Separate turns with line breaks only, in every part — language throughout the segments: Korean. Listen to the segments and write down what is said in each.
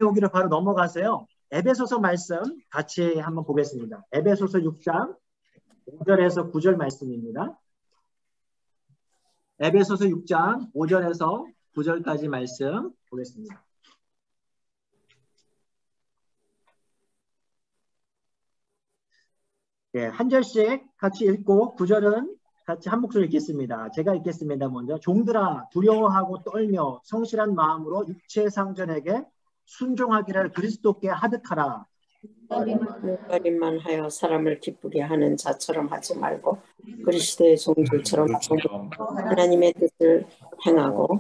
오기로 바로 넘어가세요. 에베소서 말씀 같이 한번 보겠습니다. 에베소서 6장 5절에서 9절 말씀입니다. 에베소서 6장 5절에서 9절까지 말씀 보겠습니다. 네, 한 절씩 같이 읽고 9절은 같이 한 목소리 읽겠습니다. 제가 읽겠습니다. 먼저 종들아 두려워하고 떨며 성실한 마음으로 육체 상전에게 순종하기를 그리스도께 하듯하라.
눈가림만 하여 사람을 기쁘게 하는 자처럼 하지 말고 그리스도의 종들처럼 하나님의 뜻을 행하고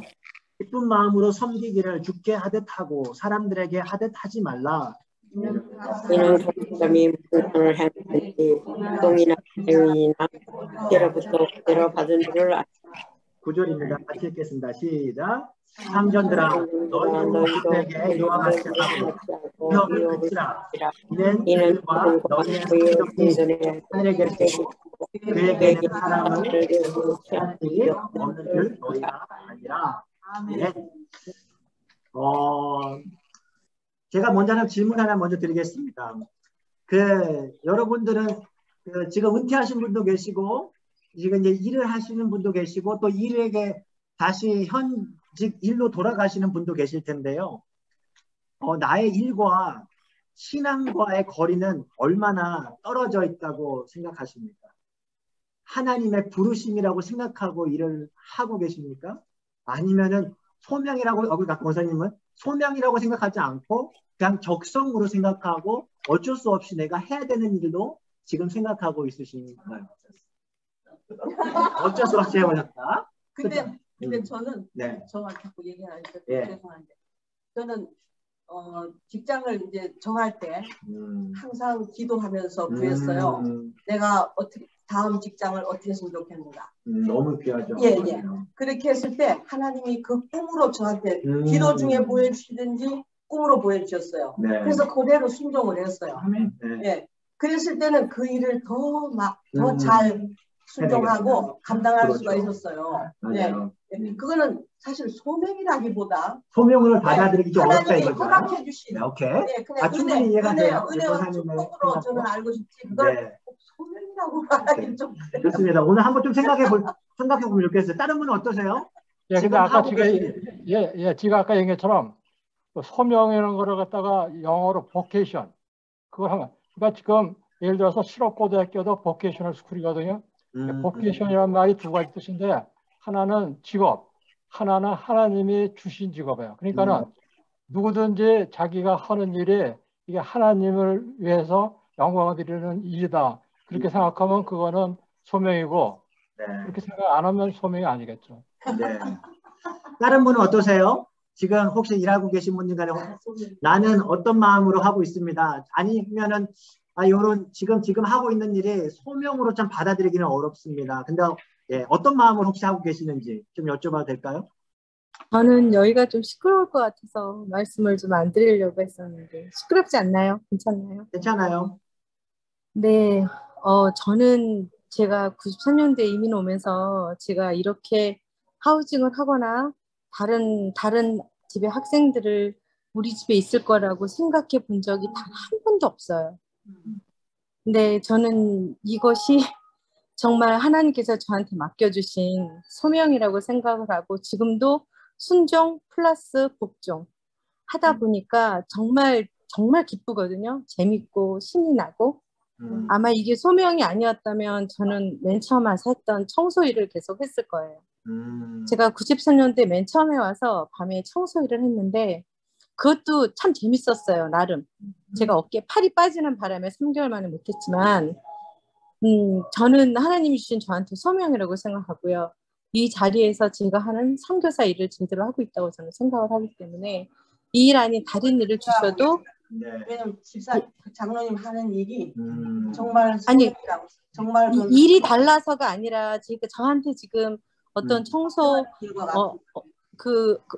기쁜 마음으로 섬기기를 주께 하듯 하고 사람들에게 하듯 하지 말라.
이는 그 사람이 무슨 선을 행하든지 동이나 자유인이나 때로부터 그대로 받은 줄을 알라.
9절입니다. 같이 읽겠습니다. 시작. 상전들아 너희도 그들에게 이와 같이 하고 위협을 그치라. 이는 그들과 너희의 성전에 하늘에 계시고 그에게 있는 사람을 취한 일이 없는 줄 너희가 아니라. 네. 제가 먼저 하나 질문 하나 먼저 드리겠습니다. 여러분들은 지금 은퇴하신 분도 계시고 지금 이제 일을 하시는 분도 계시고 또 일에게 다시 현직 일로 돌아가시는 분도 계실 텐데요. 나의 일과 신앙과의 거리는 얼마나 떨어져 있다고 생각하십니까? 하나님의 부르심이라고 생각하고 일을 하고 계십니까? 아니면은 소명이라고, 권사님은 소명이라고 생각하지 않고 그냥 적성으로 생각하고 어쩔 수 없이 내가 해야 되는 일도 지금 생각하고 있으신가요? 어쩔 수 없이 해버렸다.
근데 저는
네.
저만 자꾸 얘기하니까
네.
죄송한데 저는 직장을 이제 정할 때 항상 기도하면서 구했어요. 내가 어떻게 다음 직장을 어떻게 했으면 좋겠는가.
너무 귀하죠.
예. 그렇게 했을 때 하나님이 그 꿈으로 저한테 기도 중에 보여주시든지 꿈으로 보여주셨어요.
네.
그래서 그대로 순종을 했어요.
네.
예. 그랬을 때는 그 일을 더 잘 순종하고 감당할
그렇죠.
수가 있었어요.
맞아요.
네. 그거는 사실 소명이라기보다
소명을 받아들이기 좀 어렵다
하나님이
이거죠.
허락해 주신
오케이.
그냥
충분히 이해가 돼요.
은혜와 축복으로 저는 알고 싶지 그걸 소명이라고 말하기 좀 그래요.
좋습니다. 오늘 한번 좀 생각해보면 좋겠어요. 다른 분은 어떠세요?
예, 근데 아까 제가 아까 얘기한 것처럼 소명이라는 거를 갖다가 영어로 vocation 그걸 하면 그러니까 지금 예를 들어서 실업고등학교도 vocational 스쿨이거든요. vocation이라는 말이 두 가지 뜻인데 하나는 직업, 하나는 하나님이 주신 직업이에요. 그러니까는 누구든지 자기가 하는 일이 이게 하나님을 위해서 영광을 드리는 일이다. 그렇게 생각하면 그거는 소명이고 그렇게 생각 안 하면 소명이 아니겠죠.
네. 다른 분은 어떠세요? 지금 혹시 일하고 계신 분들 간에 나는 어떤 마음으로 하고 있습니다. 아니면은 지금 하고 있는 일이 소명으로 참 받아들이기는 어렵습니다. 근데 어떤 마음으로 혹시 하고 계시는지 좀 여쭤봐도 될까요?
저는 여기가 좀 시끄러울 것 같아서 말씀을 좀 안 드리려고 했었는데 시끄럽지 않나요? 괜찮나요?
괜찮아요.
네, 저는 제가 93년도에 이민 오면서 제가 이렇게 하우징을 하거나 다른 집의 학생들을 우리 집에 있을 거라고 생각해 본 적이 단 한 번도 없어요. 근데 저는 이것이 정말 하나님께서 저한테 맡겨주신 소명이라고 생각을 하고 지금도 순종 플러스 복종 하다 보니까 정말 기쁘거든요. 재밌고 신이 나고 아마 이게 소명이 아니었다면 저는 맨 처음 와서 했던 청소 일을 계속 했을 거예요. 제가 93년도에 맨 처음에 와서 밤에 청소 일을 했는데 그것도 참 재밌었어요. 나름. 제가 어깨에 팔이 빠지는 바람에 3개월 만에 못했지만 저는 하나님이 주신 저한테 소명이라고 생각하고요. 이 자리에서 제가 하는 선교사 일을 제대로 하고 있다고 저는 생각을 하기 때문에 이 일 아닌 다른 일을 주셔도
왜냐면 장로님 하는 일이 정말
아니
정말
일이 달라서가 아니라 저한테 지금 어떤 청소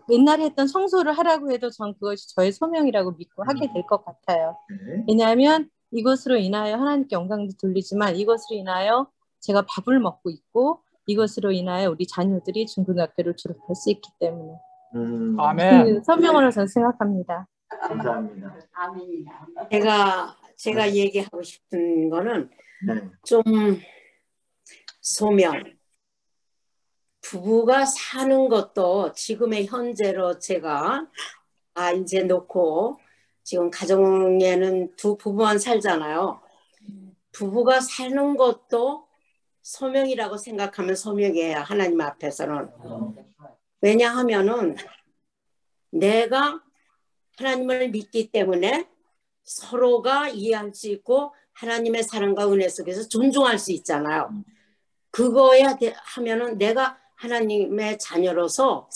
옛날에 했던 청소를 하라고 해도 전 그것이 저의 소명이라고 믿고 하게 될 것 같아요. 왜냐하면 이것으로 인하여 하나님께 영광도 돌리지만 이것으로 인하여 제가 밥을 먹고 있고 이것으로 인하여 우리 자녀들이 중고등학교를 졸업할 수 있기 때문에
아멘.
소명으로 저는 생각합니다.
감사합니다.
제가 얘기하고 싶은 거는
네.
좀 소명. 부부가 사는 것도 지금의 현재로 제가 이제 놓고 지금 가정에는 두 부부만 살잖아요. 부부가 사는 것도 소명이라고 생각하면 소명이에요. 하나님 앞에서는. 왜냐하면은 내가 하나님을 믿기 때문에 서로가 이해할 수 있고 하나님의 사랑과 은혜 속에서 존중할 수 있잖아요. 그거에 하면은 내가 하나님의 자녀로서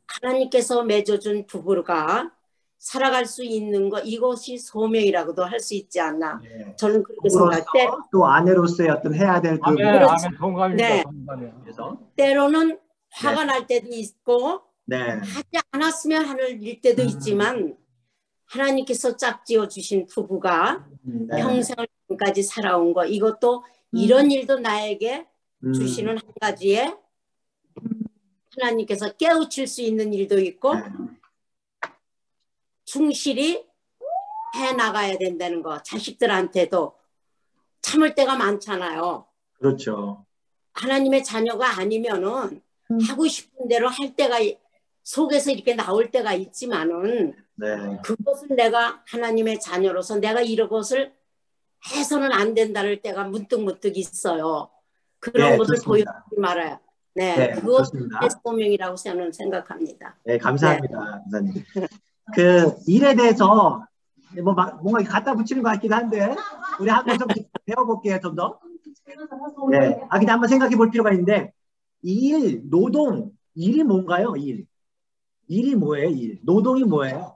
하나님께서 맺어준 부부가 살아갈 수 있는 거, 이것이 소명이라고도 할 수 있지 않나.
네.
저는 그렇게 생각해.
또 아내로서의 어떤 해야 될 그.
아멘, 동감입니다.
네.
동감이에요.
때로는 화가 날 때도 있고 하지 않았으면 하는 일 때도 있지만 하나님께서 짝지어 주신 부부가 평생을 지금까지 살아온 거, 이것도 이런 일도 나에게 주시는 한 가지에 하나님께서 깨우칠 수 있는 일도 있고 충실히 해나가야 된다는 거. 자식들한테도 참을 때가 많잖아요.
그렇죠.
하나님의 자녀가 아니면은 하고 싶은 대로 할 때가 속에서 이렇게 나올 때가 있지만은 그것을 내가 하나님의 자녀로서 내가 이런 것을 해서는 안 된다는 때가 문득 있어요. 그런 것을 보여주지 말아요. 그것이 소명이라고 저는 생각합니다.
네, 감사합니다, 기사님. 그 일에 대해서 뭔가 갖다 붙이는 것 같기도 한데 우리 한번 좀 배워볼게요, 좀 더. 네, 근데 한번 생각해 볼 필요가 있는데 일, 노동, 일이 뭔가요? 일이 뭐예요? 노동이 뭐예요?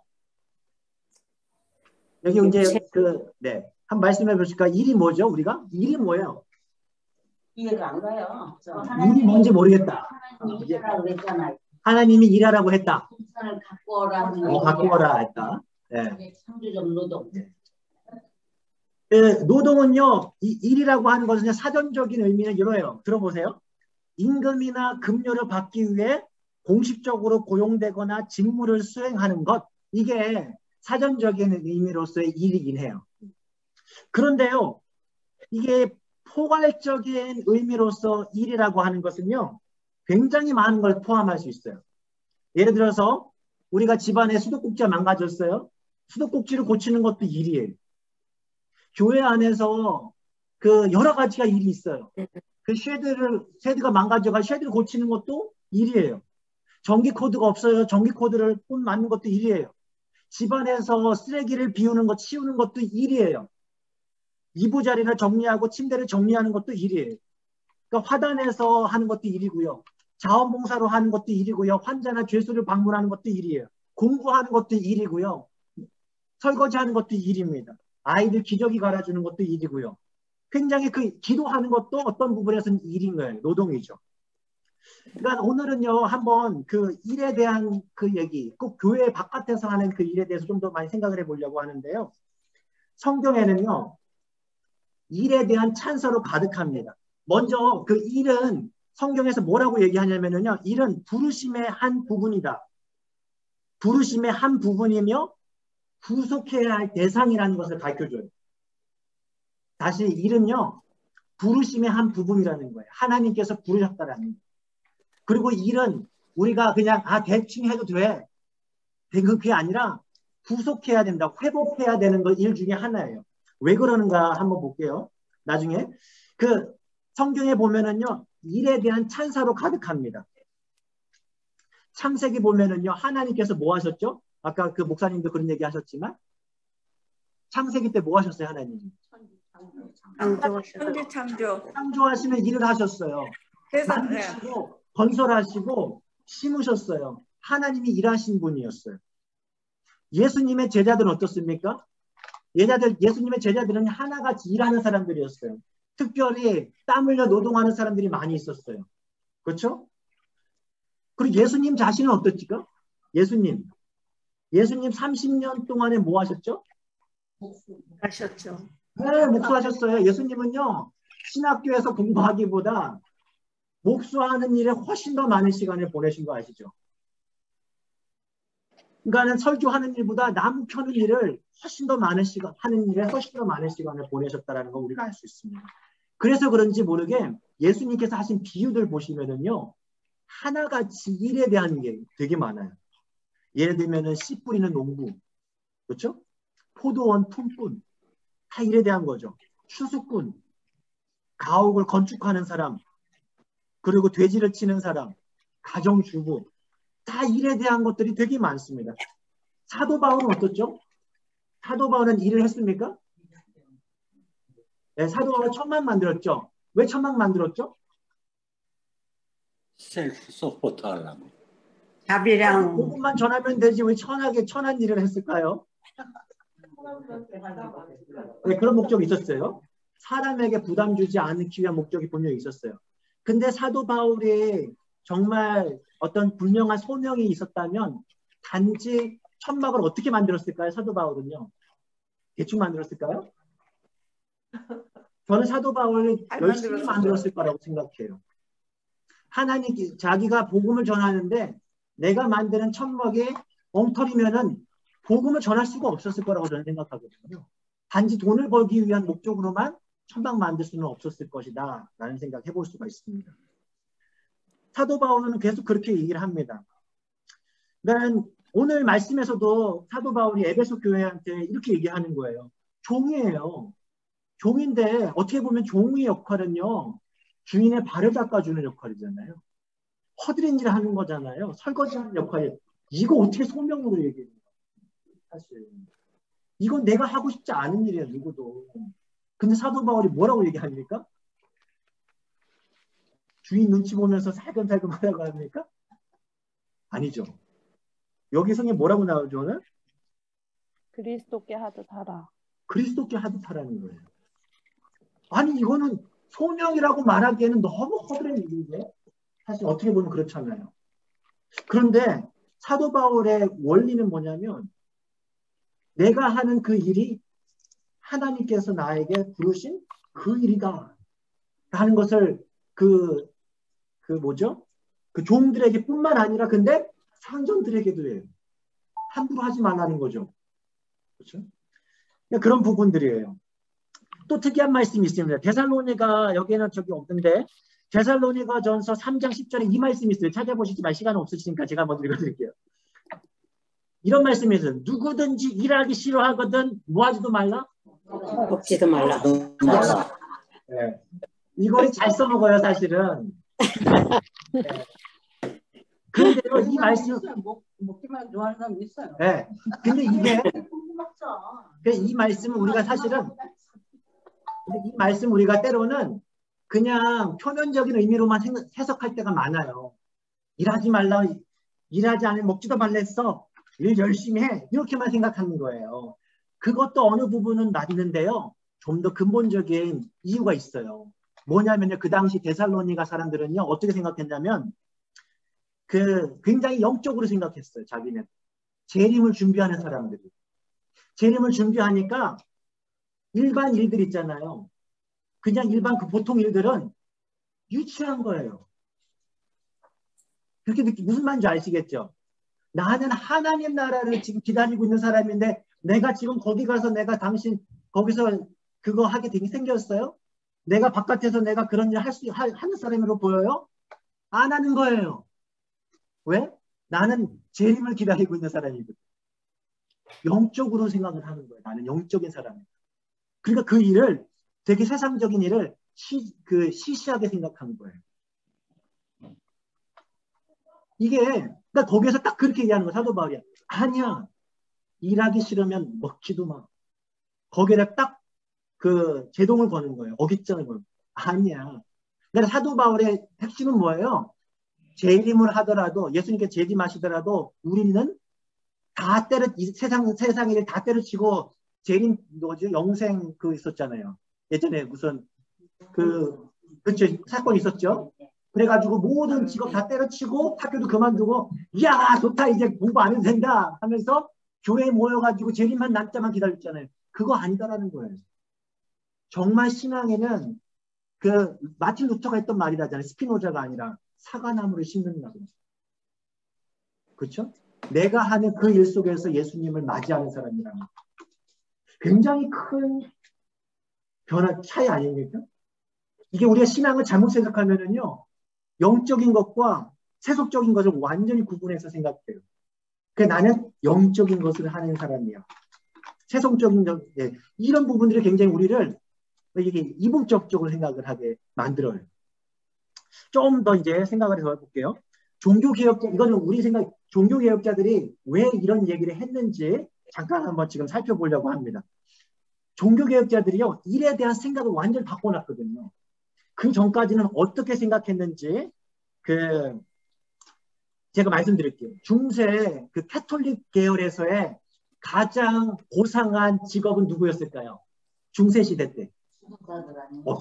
여기 이제 한번 말씀해 보실까? 일이 뭐죠? 우리가 일이 뭐예요?
이해가 안 가요.
일이 뭔지 모르겠다.
일하라고 했잖아요.
하나님이 일하라고 했다.
풍선을 갖고 오라.
갖고 오라 했다.
창조적 노동.
노동은요, 일이라고 하는 것은 사전적인 의미는 이래요. 들어보세요. 임금이나 급료를 받기 위해 공식적으로 고용되거나 직무를 수행하는 것, 이게 사전적인 의미로서의 일이긴 해요. 그런데요, 이게 포괄적인 의미로서 일이라고 하는 것은요, 굉장히 많은 걸 포함할 수 있어요. 예를 들어서 우리가 집안에 수도꼭지가 망가졌어요. 수도꼭지를 고치는 것도 일이에요. 교회 안에서 그 여러 가지가 일이 있어요. 그 쉐드가 망가져가 쉐드를 고치는 것도 일이에요. 전기 코드가 없어요. 전기 코드를 맞는 것도 일이에요. 집안에서 쓰레기를 비우는 것, 치우는 것도 일이에요. 이부자리를 정리하고 침대를 정리하는 것도 일이에요. 그러니까 화단에서 하는 것도 일이고요. 자원봉사로 하는 것도 일이고요. 환자나 죄수를 방문하는 것도 일이에요. 공부하는 것도 일이고요. 설거지하는 것도 일입니다. 아이들 기저귀 갈아주는 것도 일이고요. 굉장히 기도하는 것도 어떤 부분에서는 일인 거예요. 노동이죠. 그러니까 오늘은요, 한번 그 일에 대한 그 얘기, 꼭 교회 바깥에서 하는 그 일에 대해서 좀 더 많이 생각을 해보려고 하는데요. 성경에는요, 일에 대한 찬사로 가득합니다. 먼저 그 일은 성경에서 뭐라고 얘기하냐면요, 일은 부르심의 한 부분이다. 부르심의 한 부분이며 구속해야 할 대상이라는 것을 가르쳐줘요. 다시 일은요, 부르심의 한 부분이라는 거예요. 하나님께서 부르셨다라는 거예요. 그리고 일은 우리가 그냥 대충 해도 돼. 그게 아니라 구속해야 된다. 회복해야 되는 거 일 중에 하나예요. 왜 그러는가 한번 볼게요. 나중에 그 성경에 보면은요, 일에 대한 찬사로 가득합니다. 창세기 보면은요, 하나님께서 뭐 하셨죠? 아까 그 목사님도 그런 얘기 하셨지만 창세기 때 뭐 하셨어요, 하나님이? 창조하시는 일을 하셨어요. 만드시고 건설하시고 심으셨어요. 하나님이 일하신 분이었어요. 예수님의 제자들은 어떻습니까? 예수님의 제자들은 하나같이 일하는 사람들이었어요. 특별히 땀 흘려 노동하는 사람들이 많이 있었어요. 그렇죠? 그리고 예수님 자신은 어떻습니까? 예수님 30년 동안에 뭐 하셨죠?
하셨죠.
네, 목수하셨어요. 예수님은요, 신학교에서 공부하기보다 목수하는 일에 훨씬 더 많은 시간을 보내신 거 아시죠? 그러니까는 설교하는 일보다 나무 켜는 일을 훨씬 더 많은 시간 하는 일에 훨씬 더 많은 시간을 보내셨다라는 걸 우리가 알 수 있습니다. 그래서 그런지 모르게 예수님께서 하신 비유들 보시면은요, 하나같이 일에 대한 게 되게 많아요. 예를 들면은 씨 뿌리는 농부, 그렇죠? 포도원 품꾼, 다 일에 대한 거죠. 추수꾼, 가옥을 건축하는 사람, 그리고 돼지를 치는 사람, 가정주부, 다 일에 대한 것들이 되게 많습니다. 사도 바울은 어떻죠? 사도 바울은 일을 했습니까? 네, 사도 바울은 천막 만들었죠. 왜 천막 만들었죠?
셀프 서포트 하려고.
답이랑
그것만 전하면 되지 왜 천한 일을 했을까요? 네, 그런 목적이 있었어요. 사람에게 부담 주지 않기 위한 목적이 분명히 있었어요. 근데 사도 바울이 정말 어떤 분명한 소명이 있었다면 단지 천막을 어떻게 만들었을까요? 사도 바울은요. 대충 만들었을까요? 저는 사도 바울이 열심히 만들었을 거라고 생각해요. 하나님, 자기가 복음을 전하는데 내가 만드는 천막이 엉터리면은 복음을 전할 수가 없었을 거라고 저는 생각하거든요. 단지 돈을 벌기 위한 목적으로만 천막 만들 수는 없었을 것이다 라는 생각 해볼 수가 있습니다. 사도 바울은 계속 그렇게 얘기를 합니다. 그러니까 오늘 말씀에서도 사도 바울이 에베소 교회한테 이렇게 얘기하는 거예요. 종이에요. 종인데 어떻게 보면 종의 역할은요, 주인의 발을 닦아주는 역할이잖아요. 허드렛일 하는 거잖아요. 설거지하는 역할이. 이거 어떻게 소명으로 얘기해요? 사실 이건 내가 하고 싶지 않은 일이에요. 누구도. 근데 사도 바울이 뭐라고 얘기합니까? 주인 눈치 보면서 살금살금 하라고 합니까? 아니죠. 여기 성에 뭐라고 나오죠? 오늘?
그리스도께 하듯 하라.
그리스도께 하듯 하라는 거예요. 아니 이거는 소명이라고 말하기에는 너무 허술한 일인데 사실 어떻게 보면 그렇잖아요. 그런데 사도 바울의 원리는 뭐냐면 내가 하는 그 일이 하나님께서 나에게 부르신 그 일이다 하는 것을 그 뭐죠? 그 종들에게 뿐만 아니라 근데 상전들에게도 해요. 함부로 하지 말라는 거죠. 그렇죠? 그런 부분들이에요. 또 특이한 말씀이 있습니다. 데살로니가 여기에는 저기 없는데 데살로니가 전서 3장 10절에 이 말씀이 있어요. 찾아보시지만 시간 없으시니까 제가 먼저 읽어드릴게요. 이런 말씀이 있어요. 누구든지 일하기 싫어하거든 뭐하지도 말라?
먹지도 말라.
네. 이걸 잘 써먹어요 사실은. 네. 그런데요 이 말씀
먹기만 좋아하는 사람 있어요.
네. 근데 이 말씀은 우리가 사실은 이 말씀 우리가 때로는 그냥 표면적인 의미로만 해석할 때가 많아요. 일하지 말라, 일하지 않으면 먹지도 말랬어, 일 열심히 해, 이렇게만 생각하는 거예요. 그것도 어느 부분은 맞는데요. 좀 더 근본적인 이유가 있어요. 뭐냐면요, 그 당시 데살로니가 사람들은요 어떻게 생각했냐면 굉장히 영적으로 생각했어요. 자기는 재림을 준비하는 사람들이 재림을 준비하니까 일반 일들 있잖아요. 그냥 일반 그 보통 일들은 유치한 거예요. 그렇게 무슨 말인지 아시겠죠? 나는 하나님 나라를 지금 기다리고 있는 사람인데 내가 지금 거기 가서 내가 당신 거기서 그거 하게 생겼어요? 내가 바깥에서 내가 그런 일 하는 사람으로 보여요? 안 하는 거예요. 왜? 나는 재림을 기다리고 있는 사람이거든. 영적으로 생각을 하는 거예요. 나는 영적인 사람이에요. 그러니까 그 일을 되게 세상적인 일을 시시하게 생각하는 거예요. 이게 그러니까 거기에서 딱 그렇게 얘기하는 거야. 사도 바울이야. 아니야. 일하기 싫으면 먹지도 마. 거기에다 딱 그 제동을 거는 거예요. 어깃장을 거는 거예요. 아니야. 그러니까 사도 바울의 핵심은 뭐예요? 재림을 하더라도 예수님께 재림하시더라도 우리는 다 세상 일을 다 때려치고 재림 뭐죠? 영생 있었잖아요. 예전에 무슨 그쵸 사건 있었죠. 그래가지고 모든 직업 다 때려치고 학교도 그만두고 이야 좋다 이제 공부 안 해도 된다 하면서 교회에 모여가지고 재림한 날짜만 기다렸잖아요. 그거 아니다라는 거예요. 정말 신앙에는 마틴 루터가 했던 말이라잖아요. 스피노자가 아니라 사과나무를 심는다고. 그렇죠? 내가 하는 그 일 속에서 예수님을 맞이하는 사람이라는 굉장히 큰 변화 차이 아닙니까? 이게 우리가 신앙을 잘못 생각하면은요, 영적인 것과 세속적인 것을 완전히 구분해서 생각해요. 나는 영적인 것을 하는 사람이야. 세속적인 이런 부분들이 굉장히 우리를 이게 이분법적으로 생각을 하게 만들어요. 좀 더 이제 생각을 해서 볼게요. 종교개혁자, 이거는 우리 생각, 종교개혁자들이 왜 이런 얘기를 했는지 잠깐 한번 지금 살펴보려고 합니다. 종교개혁자들이요, 일에 대한 생각을 완전히 바꿔놨거든요. 그 전까지는 어떻게 생각했는지, 제가 말씀드릴게요. 중세 그 캐톨릭 계열에서의 가장 고상한 직업은 누구였을까요? 중세 시대 때.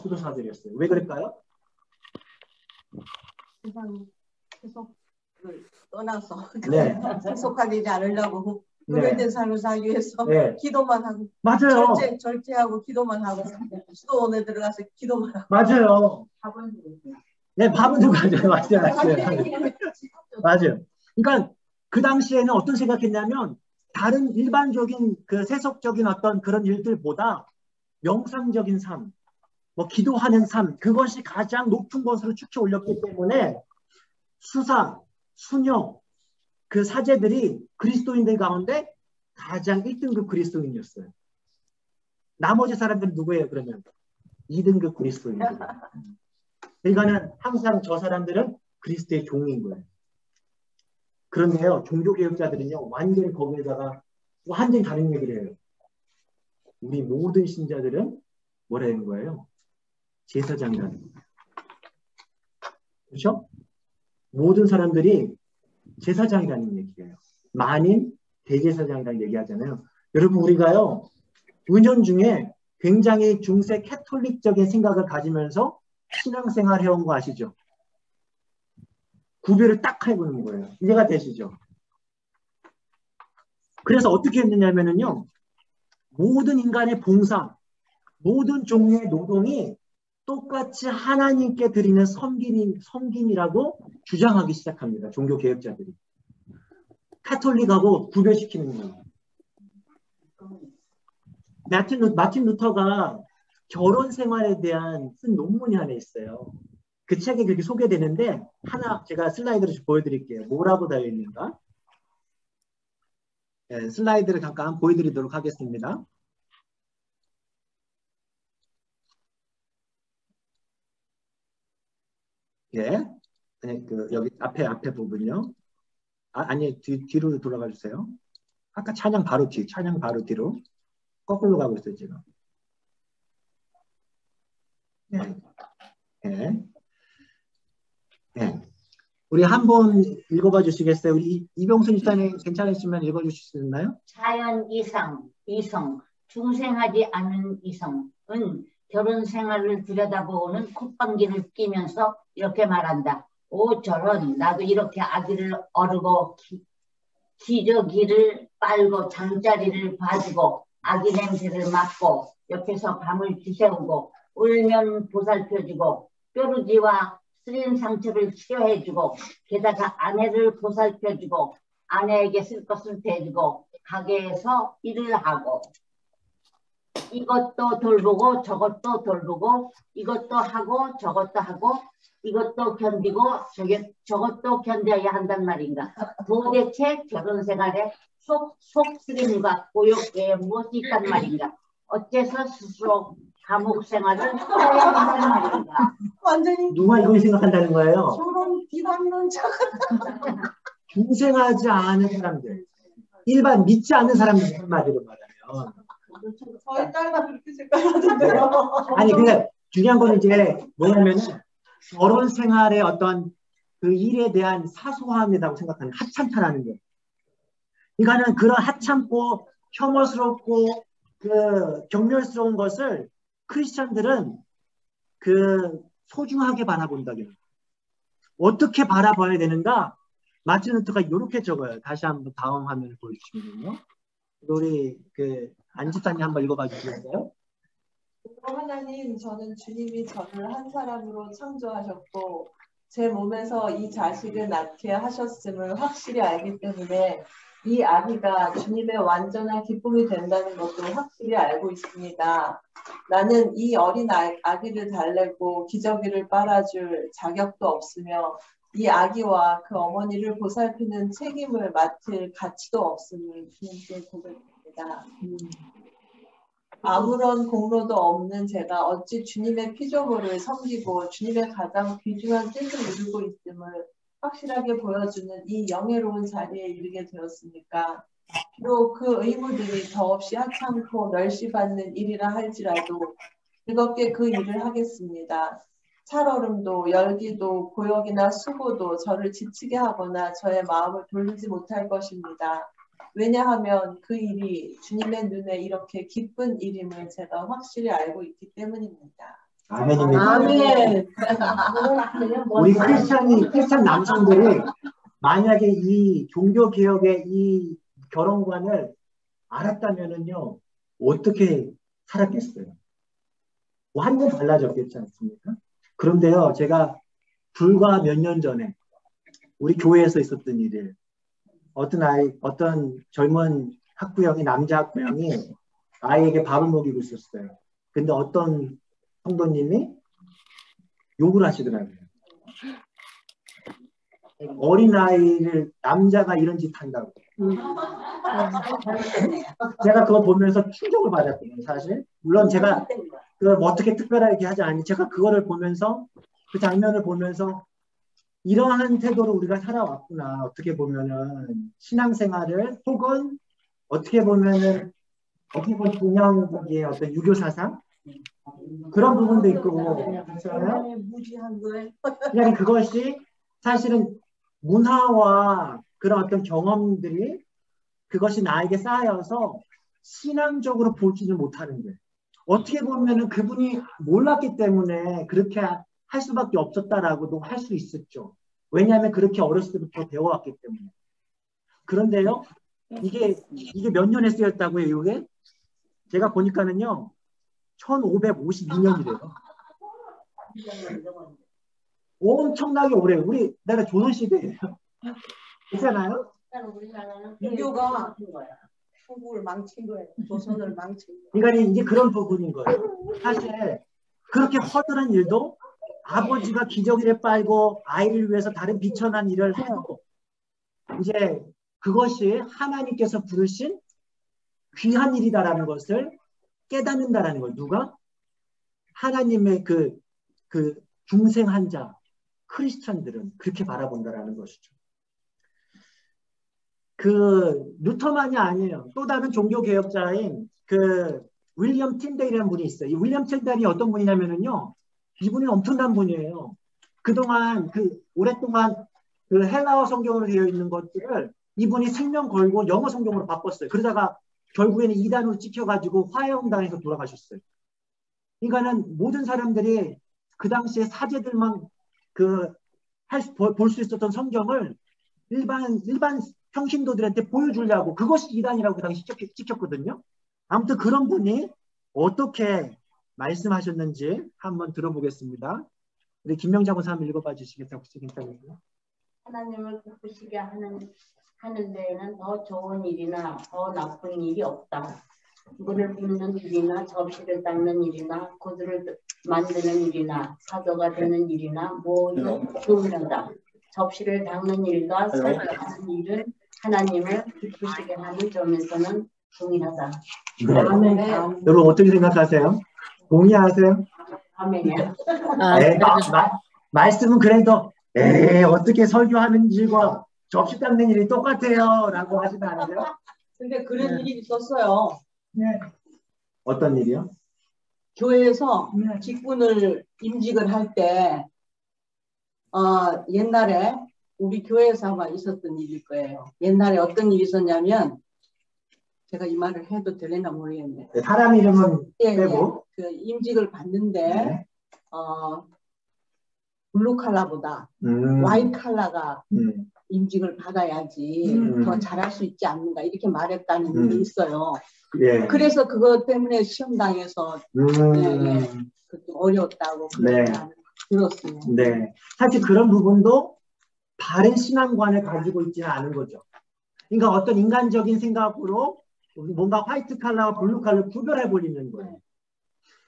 수도사들이었어요. 왜 그럴까요?
세상 세속을 떠나서
네.
세속화되지 않으려고
네.
구별된 삶을 살기 위해서
네.
기도만 하고
맞아요.
절제하고 기도만 하고 수도원에 들어가서 기도만 하고
맞아요.
밥은
네, 밥은 누가 하죠? 맞아요. 맞아요. 그러니까 그 당시에는 어떤 생각했냐면 다른 일반적인 그 세속적인 어떤 그런 일들보다 명상적인 삶, 뭐 기도하는 삶, 그것이 가장 높은 것으로 축쳐 올렸기 때문에 수사, 수녀, 그 사제들이 그리스도인들 가운데 가장 1등급 그리스도인이었어요. 나머지 사람들은 누구예요, 그러면? 2등급 그리스도인들. 그러니까는 항상 저 사람들은 그리스도의 종인 거예요. 그런데요, 종교개혁자들은요, 완전히 거기에다가 완전히 다른 얘기를 해요. 우리 모든 신자들은 뭐라는 거예요? 제사장이라는 거예요. 그렇죠? 모든 사람들이 제사장이라는 얘기예요. 만인 대제사장이라는 얘기하잖아요. 여러분, 우리가요, 은연중에 굉장히 중세 캐톨릭적인 생각을 가지면서 신앙생활 해온 거 아시죠? 구별을 딱 해보는 거예요. 이해가 되시죠? 그래서 어떻게 했느냐면요, 모든 인간의 봉사, 모든 종류의 노동이 똑같이 하나님께 드리는 섬김이라고 주장하기 시작합니다. 종교개혁자들이. 카톨릭하고 구별시키는 거예요. 마틴 루터가 결혼 생활에 대한 쓴 논문이 하나 있어요. 그 책에 그렇게 소개되는데 하나 제가 슬라이드를 보여드릴게요. 뭐라고 되어 있는가? 네, 슬라이드를 잠깐 보여드리도록 하겠습니다. 예, 네, 여기 앞에 부분요. 아니 뒤로 돌아가 주세요. 아까 찬양 바로 뒤로 거꾸로 가고 있어요 지금. 네. 네. 네. 우리 한 번 읽어봐 주시겠어요? 우리 이병순 집사님 괜찮으시면 읽어주실 수 있나요?
자연 이성, 중생하지 않은 이성은 결혼 생활을 들여다보는 콧방귀를 끼면서 이렇게 말한다. 오 저런, 나도 이렇게 아기를 어르고 기저귀를 빨고 잠자리를 봐주고 아기 냄새를 맡고 옆에서 밤을 지새우고 울면 보살펴주고 뾰루지와 쓰린 상처를 치료해주고 게다가 아내를 보살펴주고 아내에게 쓸 것을 대주고 가게에서 일을 하고 이것도 돌보고 저것도 돌보고 이것도 하고 저것도 하고 이것도 견디고 저것도 견뎌야 한단 말인가. 도대체 결혼 생활에 속 쓰림과 고역 외에 무엇이 있단 말인가. 어째서 스스로 감옥 생활을 해야 한단 말인가.
완전히
누가 이걸 생각한다는 거예요?
저런 비관론
중생하지 않은 사람들, 일반 믿지 않는 사람들 한마디로 말하면.
저희 딸과 그렇게 생각하던데요.
아니 근데 중요한 건 이제 뭐냐면 결혼 생활의 어떤 그 일에 대한 사소함이라고 생각하는 하찮다라는 게. 그러니까는 그런 하찮고 혐오스럽고 그 경멸스러운 것을 크리스천들은 그 소중하게 바라본다. 어떻게 바라봐야 되는가? 마틴 루터가 이렇게 적어요. 다시 한번 다음 화면을 보여주시면요. 우리 그 안집사님 한번 읽어봐 주시겠어요?
하나님, 저는 주님이 저를 한 사람으로 창조하셨고
제 몸에서 이 자식을 낳게 하셨음을 확실히 알기 때문에 이 아기가 주님의 완전한 기쁨이 된다는 것도 확실히 알고 있습니다. 나는 이 어린 아기를 달래고 기저귀를 빨아줄 자격도 없으며 이 아기와 그 어머니를 보살피는 책임을 맡을 가치도 없음을 주님께 고백합니다. 아무런 공로도 없는 제가 어찌 주님의 피조물을 섬기고 주님의 가장 귀중한 뜻을 이루고 있음을 확실하게 보여주는 이 영예로운 자리에 이르게 되었습니까? 비록 그 의무들이 더없이 하찮고 멸시받는 일이라 할지라도 즐겁게 그 일을 하겠습니다. 살얼음도 열기도 고역이나 수고도 저를 지치게 하거나 저의 마음을 돌리지 못할 것입니다. 왜냐하면 그 일이 주님의 눈에 이렇게 기쁜 일임을 제가 확실히 알고 있기 때문입니다.
아멘입니다.
아멘.
우리 크리스찬 남성들이 만약에 이 종교개혁의 이 결혼관을 알았다면은요, 어떻게 살았겠어요? 완전 달라졌겠지 않습니까? 그런데요, 제가 불과 몇 년 전에 우리 교회에서 있었던 일이에요. 어떤 젊은 학부형이, 남자 학부형이 아이에게 밥을 먹이고 있었어요. 근데 어떤 성도님이 욕을 하시더라고요. 어린아이를 남자가 이런 짓 한다고. 제가 그거 보면서 충격을 받았거든요, 사실. 물론 제가 뭐 어떻게 특별하게 하지 않니, 제가 그거를 보면서, 그 장면을 보면서 이러한 태도로 우리가 살아왔구나. 어떻게 보면은 신앙생활을, 혹은 어떻게 보면 동양의 어떤 유교 사상, 그런 부분도 있고, 그렇잖아요. 그냥 그것이 사실은 문화와 그런 어떤 경험들이 그것이 나에게 쌓여서 신앙적으로 보지는 못하는 거예요. 어떻게 보면은 그분이 몰랐기 때문에 그렇게 할 수밖에 없었다라고도 할 수 있었죠. 왜냐하면 그렇게 어렸을 때부터 배워왔기 때문에. 그런데요, 이게 몇 년에 쓰였다고요, 이게? 제가 보니까는요, 1552년이래요. 엄청나게 오래요. 우리나라 조선시대예요. 그렇잖아요?
유교가 한국을 망친 거예요. 조선을 망친 거예요.
그러니까 이제 그런 부분인 거예요. 사실 그렇게 허술한 일도 아버지가 기저귀를 빨고 아이를 위해서 다른 비천한 일을 해도 이제 그것이 하나님께서 부르신 귀한 일이다라는 것을 깨닫는다라는 거예요. 누가? 하나님의 그 중생한 자, 크리스찬들은 그렇게 바라본다라는 것이죠. 그 루터만이 아니에요. 또 다른 종교개혁자인 그 윌리엄 틴데일이라는 분이 있어요. 이 윌리엄 틴데일이 어떤 분이냐면은요, 이분이 엄청난 분이에요. 그동안 오랫동안 그 헬라어 성경으로 되어 있는 것들을 이분이 생명 걸고 영어 성경으로 바꿨어요. 그러다가 결국에는 이단으로 찍혀가지고 화해운동에서 돌아가셨어요. 그러니까는 모든 사람들이 그 당시에 사제들만 볼 수 있었던 성경을 일반 평신도들한테 보여주려고, 그것이 이단이라고 그 당시 찍혔거든요. 아무튼 그런 분이 어떻게 말씀하셨는지 한번 들어보겠습니다. 우리 김명자 권사님 읽어봐 주시겠다고 혹시 괜찮으세요?
하나님을 기쁘시게 하는 데에는 더 좋은 일이나 더 나쁜 일이 없다. 물을 붓는 일이나 접시를 닦는 일이나 구두를 만드는 일이나 사도가 되는 일이나 모두 중요하다. 접시를 닦는 일과 사도하는 일은 하나님을 기쁘시게 하는 점에서는 중요하다.
네. 아멘. 여러분 어떻게 생각하세요? 동의하세요?
아멘이야.
네, 말씀은 그래도 어떻게 설교하는지와 접시 닦는 일이 똑같아요 라고 하시면 안 돼요?
근데 그런 일이 있었어요.
네. 어떤 일이요?
교회에서 직분을 임직을 할 때 옛날에 우리 교회에서 아마 있었던 일일 거예요. 옛날에 어떤 일이 있었냐면, 제가 이 말을 해도 되려나 모르겠네.
사람 이름은 빼고.
그 임직을 받는데 블루 칼라보다 화이트 칼라가 임직을 받아야지 더 잘할 수 있지 않는가, 이렇게 말했다는 일이 있어요.
예.
그래서 그것 때문에 시험당해서 좀 어려웠다고.
네.
그렇습니다.
네. 사실 그런 부분도 바른 신앙관을 가지고 있지는 않은 거죠. 그러니까 어떤 인간적인 생각으로 뭔가 화이트 칼라와 블루 칼라를 구별해 버리는 거예요.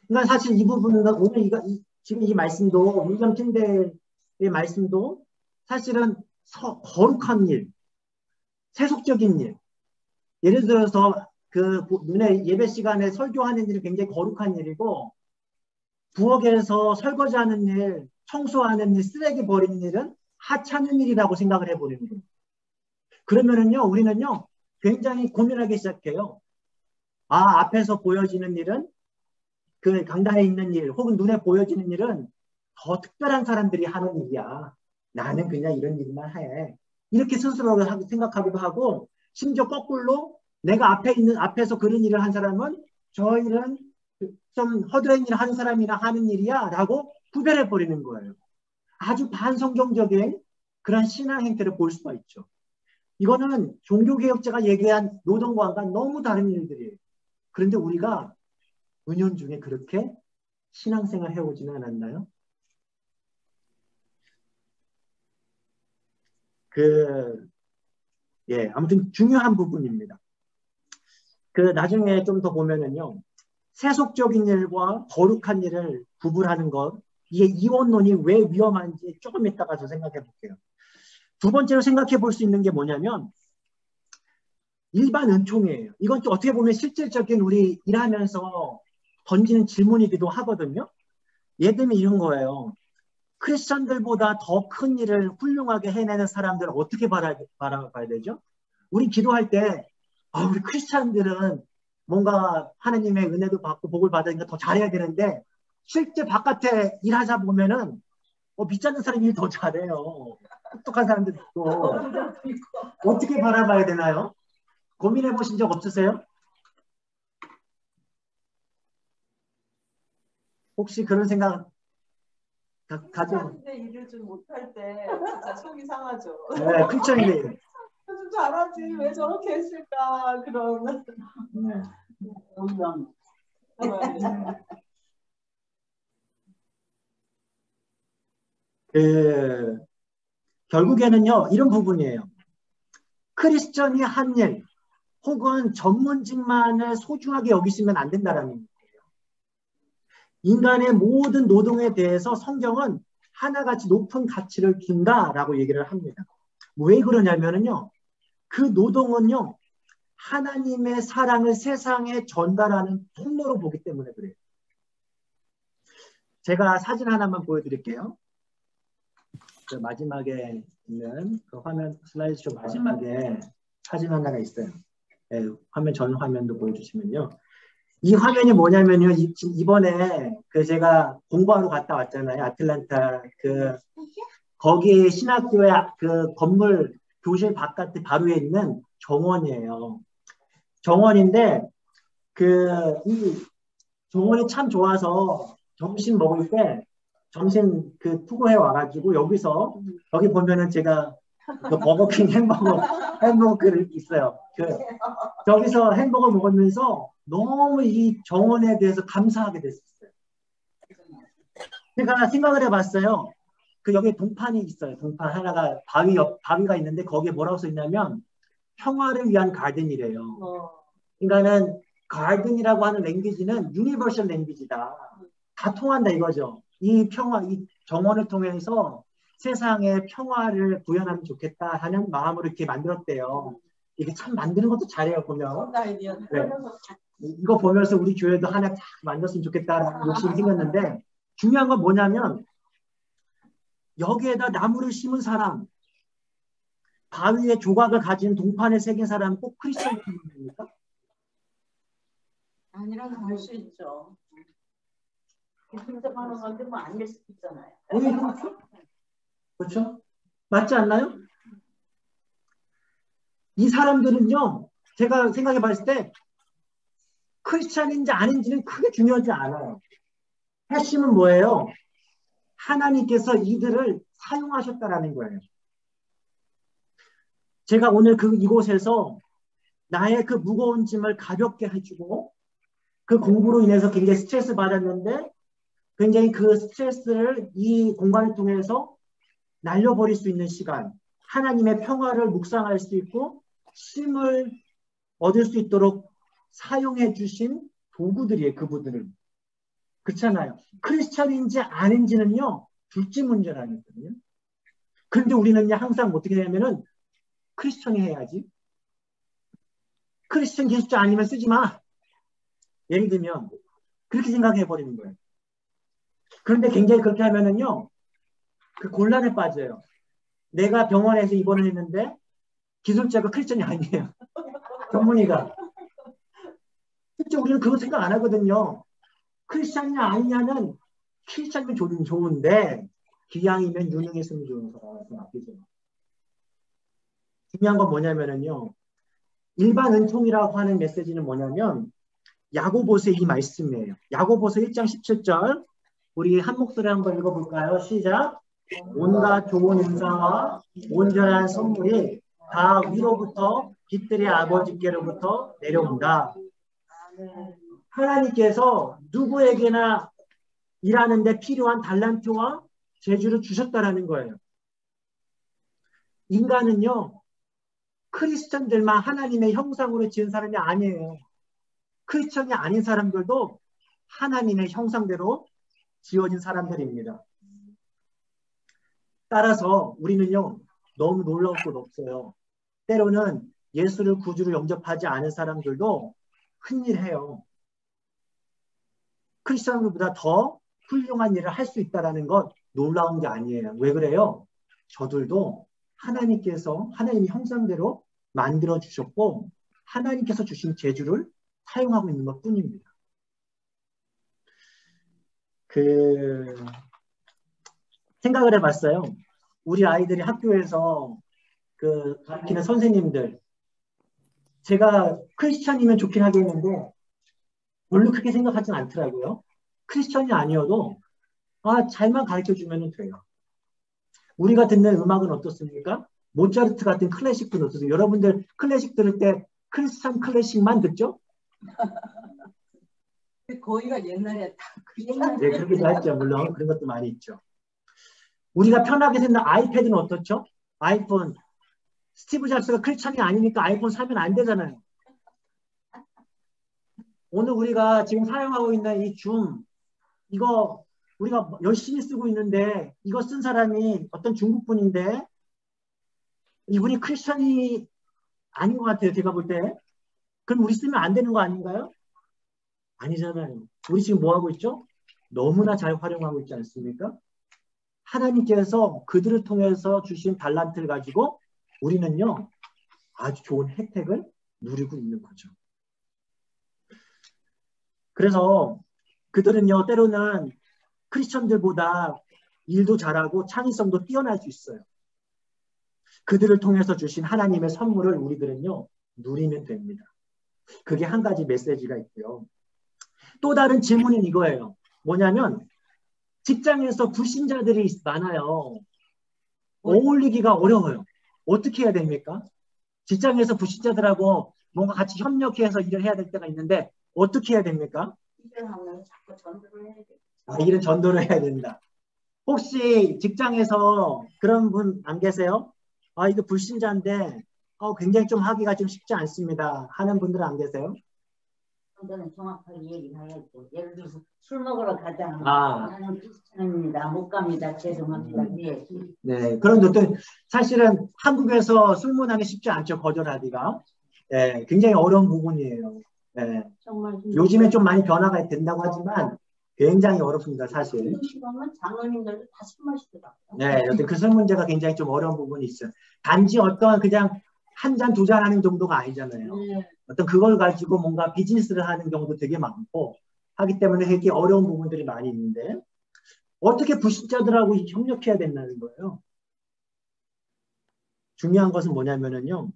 그러니까 사실 이 부분은 오늘 지금 이 말씀도 민정 팀대의 말씀도 사실은 거룩한 일, 세속적인 일. 예를 들어서 그 눈에 예배 시간에 설교하는 일이 굉장히 거룩한 일이고 부엌에서 설거지하는 일, 청소하는 일, 쓰레기 버리는 일은 하찮은 일이라고 생각을 해버리는 거예요. 그러면은요, 우리는요, 굉장히 고민하기 시작해요. 아, 앞에서 보여지는 일은 그 강단에 있는 일, 혹은 눈에 보여지는 일은 더 특별한 사람들이 하는 일이야. 나는 그냥 이런 일만 해. 이렇게 스스로 생각하기도 하고, 심지어 거꾸로 내가 앞에서 그런 일을 한 사람은 저 일은 좀 허드렛 일을 하는 사람이나 하는 일이야 라고 구별해 버리는 거예요. 아주 반성경적인 그런 신앙 행태를 볼 수가 있죠. 이거는 종교개혁자가 얘기한 노동과는 너무 다른 일들이에요. 그런데 우리가 은연중에 그렇게 신앙생활 해오지는 않았나요? 아무튼 중요한 부분입니다. 나중에 좀 더 보면은요, 세속적인 일과 거룩한 일을 구분하는 것, 이게 이원론이 왜 위험한지 조금 이따가 더 생각해 볼게요. 두 번째로 생각해 볼 수 있는 게 뭐냐면, 일반 은총이에요. 이건 또 어떻게 보면 실질적인 우리 일하면서 던지는 질문이기도 하거든요. 예를 들면 이런 거예요. 크리스천들보다 더 큰 일을 훌륭하게 해내는 사람들을 어떻게 바라봐야 되죠? 우리 기도할 때 우리 크리스천들은 뭔가 하나님의 은혜도 받고 복을 받으니까 더 잘해야 되는데 실제 바깥에 일하자 보면은 믿지 않는 사람이 일 더 잘해요. 똑똑한 사람들 있고. 어떻게 바라봐야 되나요? 고민해 보신 적 없으세요? 혹시 그런 생각 가져?
근데 일을 좀 못할 때 진짜 속이 상하죠.
네, 크리스천인데.
좀 잘하지 왜 저렇게 했을까 그런.
결국에는요 이런 부분이에요. 크리스천이 한 일 혹은 전문직만을 소중하게 여기시면 안 된다라는 거예요. 인간의 모든 노동에 대해서 성경은 하나같이 높은 가치를 둔다라고 얘기를 합니다. 왜 그러냐면은요, 그 노동은요, 하나님의 사랑을 세상에 전달하는 통로로 보기 때문에 그래요. 제가 사진 하나만 보여드릴게요. 그 마지막에 있는 그 화면 슬라이드쇼 마지막에 사진 하나가 있어요. 네, 화면 전 화면도 보여주시면요. 이 화면이 뭐냐면요. 이번에 제가 공부하러 갔다 왔잖아요. 아틀란타 거기 신학교의 그 건물 교실 바깥에 바로 위에 있는 정원이에요. 정원인데 이 정원이 참 좋아서 점심 먹을 때 점심 투고해 와가지고 여기 보면은 제가 그 버거킹 햄버거 그릇 있어요. 저기서 햄버거 먹으면서 너무 이 정원에 대해서 감사하게 됐었어요. 제가 생각을 해봤어요. 여기 동판이 있어요. 동판 하나가 바위가 있는데 거기에 뭐라고 써 있냐면 평화를 위한 가든이래요. 그러니까는 가든이라고 하는 랭귀지는 유니버셜 랭귀지다. 다 통한다 이거죠. 이 정원을 통해서 세상에 평화를 구현하면 좋겠다 하는 마음으로 이렇게 만들었대요. 이게 참 만드는 것도 잘해요, 보면. 네. 이거 보면서 우리 교회도 하나 딱 만들었으면 좋겠다라는 욕심이 생겼는데 중요한 건 뭐냐면 여기에다 나무를 심은 사람, 바위에 조각을 가진 동판에 새긴 사람은 꼭 크리스천입니까?
아니라고 할 수 있죠. 힘들어하는 건데 뭐 아닐 수도 있잖아요.
그렇죠? 맞지 않나요? 이 사람들은요, 제가 생각해 봤을 때 크리스찬인지 아닌지는 크게 중요하지 않아요. 핵심은 뭐예요? 하나님께서 이들을 사용하셨다라는 거예요. 제가 오늘 이곳에서 나의 그 무거운 짐을 가볍게 해주고 그 공부로 인해서 굉장히 스트레스 받았는데 굉장히 그 스트레스를 이 공간을 통해서 날려버릴 수 있는 시간, 하나님의 평화를 묵상할 수 있고 쉼을 얻을 수 있도록 사용해 주신 도구들이에요. 그분들은. 그렇잖아요. 크리스찬인지 아닌지는요, 둘째 문제라니까요. 그런데 우리는요, 항상 어떻게 되냐면은 크리스천이 해야지. 크리스천 기술자 아니면 쓰지 마. 예를 들면 그렇게 생각해 버리는 거예요. 그런데 굉장히 그렇게 하면은요, 그 곤란에 빠져요. 내가 병원에서 입원을 했는데 기술자가 크리스천이 아니에요. 전문의가. 실제 우리는 그거 생각 안 하거든요. 크리스찬이냐 아니냐는 크리스찬이면 좋은데 기양이면 유능했으면 좋은 사람한테 맡기죠. 중요한 건 뭐냐면은요, 일반 은총이라고 하는 메시지는 뭐냐면 야고보서의 이 말씀이에요. 야고보서 1장 17절 우리 한 목소리 한번 읽어볼까요? 시작. 온갖 좋은 은사와 온전한 선물이 다 위로부터 빛들의 아버지께로부터 내려온다. 하나님께서 누구에게나 일하는데 필요한 달란트와 재주를 주셨다라는 거예요. 인간은요, 크리스천들만 하나님의 형상으로 지은 사람이 아니에요. 크리스천이 아닌 사람들도 하나님의 형상대로 지어진 사람들입니다. 따라서 우리는요, 너무 놀라울 것 없어요. 때로는 예수를 구주로 영접하지 않은 사람들도 큰일해요. 크리스천보다 더 훌륭한 일을 할 수 있다는 것 놀라운 게 아니에요. 왜 그래요? 저들도 하나님께서 하나님의 형상대로 만들어 주셨고 하나님께서 주신 재주를 사용하고 있는 것 뿐입니다. 생각을 해봤어요. 우리 아이들이 학교에서 가르치는 선생님들, 제가 크리스천이면 좋긴 하겠는데 별로 그렇게 생각하진 않더라고요. 크리스천이 아니어도 잘만 가르쳐주면 돼요. 우리가 듣는 음악은 어떻습니까? 모차르트 같은 클래식은 어떠세요? 여러분들 클래식 들을 때 크리스천 클래식만 듣죠?
거기가 옛날에 다
네, 그러기도 했죠. 물론 그런 것도 많이 있죠. 우리가 편하게 쓰는 아이패드는 어떻죠? 아이폰. 스티브 잡스가 크리스천이 아니니까 아이폰 사면 안 되잖아요. 오늘 우리가 지금 사용하고 있는 이 줌, 이거 우리가 열심히 쓰고 있는데 이거 쓴 사람이 어떤 중국 분인데 이분이 크리스천이 아닌 것 같아요. 제가 볼 때. 그럼 우리 쓰면 안 되는 거 아닌가요? 아니잖아요. 우리 지금 뭐 하고 있죠? 너무나 잘 활용하고 있지 않습니까? 하나님께서 그들을 통해서 주신 달란트를 가지고 우리는요, 아주 좋은 혜택을 누리고 있는 거죠. 그래서 그들은요, 때로는 크리스천들보다 일도 잘하고 창의성도 뛰어날 수 있어요. 그들을 통해서 주신 하나님의 선물을 우리들은요, 누리면 됩니다. 그게 한 가지 메시지가 있고요. 또 다른 질문은 이거예요. 뭐냐면 직장에서 불신자들이 많아요. 어울리기가 어려워요. 어떻게 해야 됩니까? 직장에서 불신자들하고 뭔가 같이 협력해서 일을 해야 될 때가 있는데 어떻게 해야 됩니까?
일을 하면 자꾸 전도를 해야 돼.
일은 전도를 해야 된다. 혹시 직장에서 그런 분 안 계세요? 이거 불신자인데 굉장히 좀 하기가 좀 쉽지 않습니다. 하는 분들은 안 계세요?
저는 정확하게 얘기해야죠. 예를 들어서 술 먹으러 가자.
아.
나는 크리스천입니다. 못 갑니다. 죄송합니다.
네, 그런데 또 사실은 한국에서 술 문화는 쉽지 않죠. 거절하기가. 네, 굉장히 어려운 부분이에요. 네.
정말
요즘에 좀 많이 변화가 된다고 하지만 굉장히 어렵습니다. 사실.
장로님들도 다 술 마시더라고요.
네, 여튼 그 술 문제가 굉장히 좀 어려운 부분이 있어요. 단지 어떠한 그냥 한 잔, 두 잔 하는 정도가 아니잖아요.
네.
어떤 그걸 가지고 뭔가 비즈니스를 하는 경우도 되게 많고 하기 때문에 되게 어려운 부분들이 많이 있는데 어떻게 불신자들하고 협력해야 된다는 거예요. 중요한 것은 뭐냐면은요.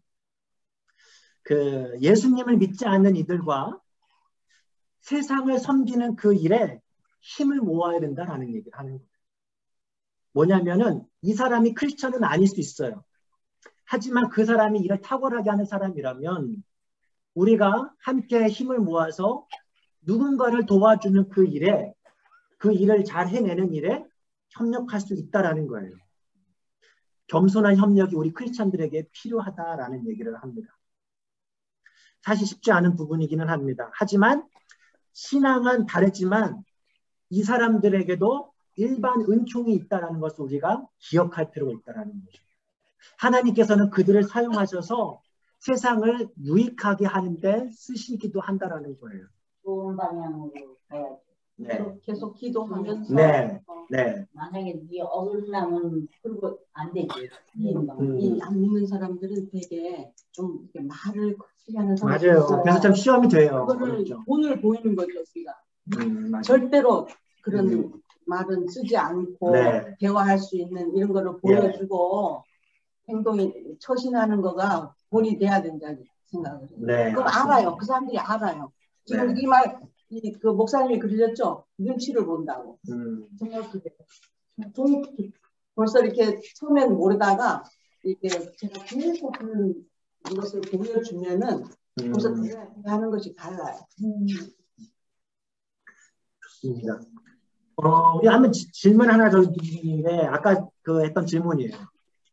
예수님을 믿지 않는 이들과 세상을 섬기는 그 일에 힘을 모아야 된다라는 얘기를 하는 거예요. 뭐냐면은 이 사람이 크리스천은 아닐 수 있어요. 하지만 그 사람이 일을 탁월하게 하는 사람이라면 우리가 함께 힘을 모아서 누군가를 도와주는 그 일에 그 일을 잘 해내는 일에 협력할 수 있다라는 거예요. 겸손한 협력이 우리 크리스찬들에게 필요하다라는 얘기를 합니다. 사실 쉽지 않은 부분이기는 합니다. 하지만 신앙은 다르지만 이 사람들에게도 일반 은총이 있다는 것을 우리가 기억할 필요가 있다는 거죠. 하나님께서는 그들을 사용하셔서 세상을 유익하게 하는데 쓰시기도 한다는 거예요.
좋은 방향으로 가야죠.
네.
계속 기도하면서
네. 네.
만약에 네 어긋나면 그리고 안 되지.
이 안 믿는 사람들은 되게 좀 이렇게 말을 거칠게 하는 사람이
맞아요.
있어요.
그래서 참 시험이 돼요.
그거를
그렇죠.
본을 보이는 거죠, 우리가.
맞아요.
절대로 그런 말은 쓰지 않고
네.
대화할 수 있는 이런 거를 보여주고 행동이 처신하는 거가 본이 돼야 된다는 생각을 해요.
네.
그럼 알아요. 그 사람들이 알아요. 지금
네.
이 말, 그 목사님이 그러셨죠? 눈치를 본다고. 정말 그래요. 벌써 이렇게 처음엔 모르다가 이렇게 제가 계속 그런 것을 보여주면은 벌써 대하는 것이 달라요.
좋습니다. 우리 한번 질문 하나 더 드리는데 아까 그 했던 질문이에요.